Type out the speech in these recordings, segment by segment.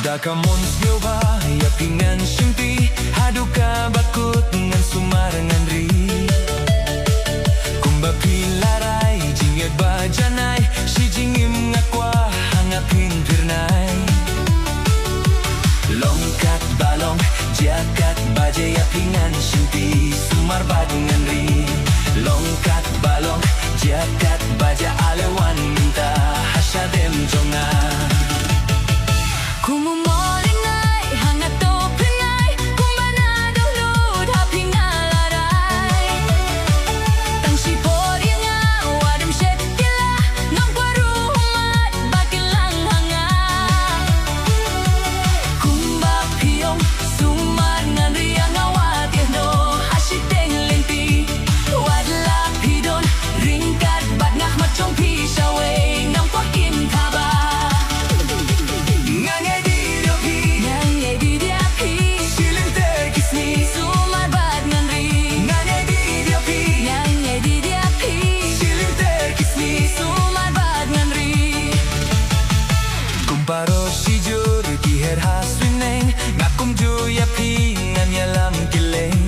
Dakamon nyoba ya pingan simpi haduka bakut ngan sumarangan ri kumba pilarai jinget bajanai si jingim ngakwa hangapin pirnai longkat balong jakat baje ya pingan simpi sumar badungan ri longkat balong jakat baja alewan minta hasadem jonga Paro si jur kiher haswineng ngakum ju ya pingan yalam kileng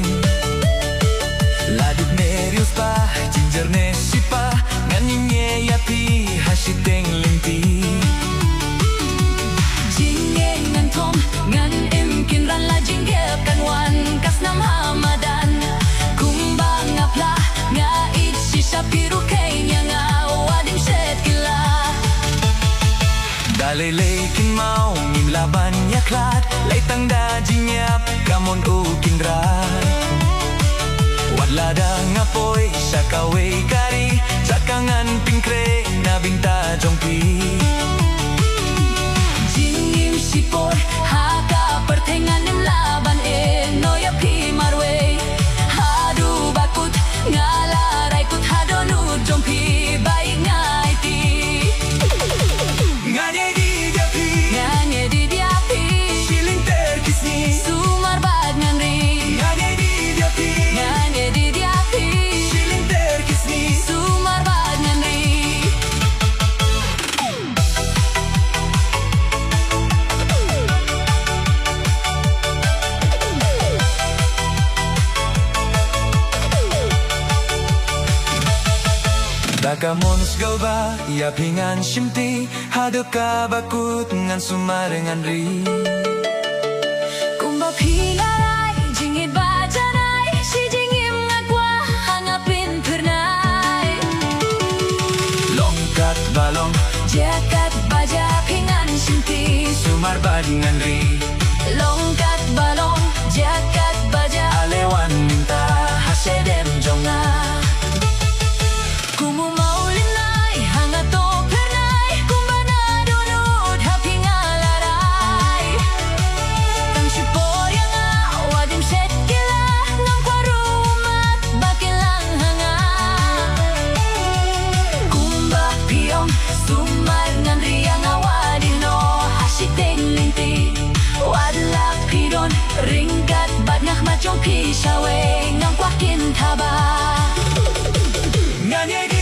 laduk nerius pa ginger ne sipa nganinye ya pi hasiteng linti jinge ngan tom ngan imkin ran la jinge kan wan kas nam hamadan kumbang ngapla nga it si sapiru kenya nga wadim set kila Dalay-laykin mau ngim laban yaklat lay tangda jinyap kamon ukin rat wadlada ngapoy sa kaway kari sakangan pingkre na binta jongpi jingim sipor haka pertengan nim laban noya pi marwe hadu bakut ngalaray kut hadonu jongpi baik ngaiti Dakamon sgalba ya pingan simti haduka bakut ngan sumarangan ri kumba pilarai jingit bajanai si jingim ngakwa hangapin pernai longkat balong jakat baja pingan simti sumar badingan ri longkat balong jakat baja alewan minta hasedem jonga sumar ngan riang awadino hasiteng linti wadlak pidon ringkat badngah macong pisawe ngang kwakin taba nganye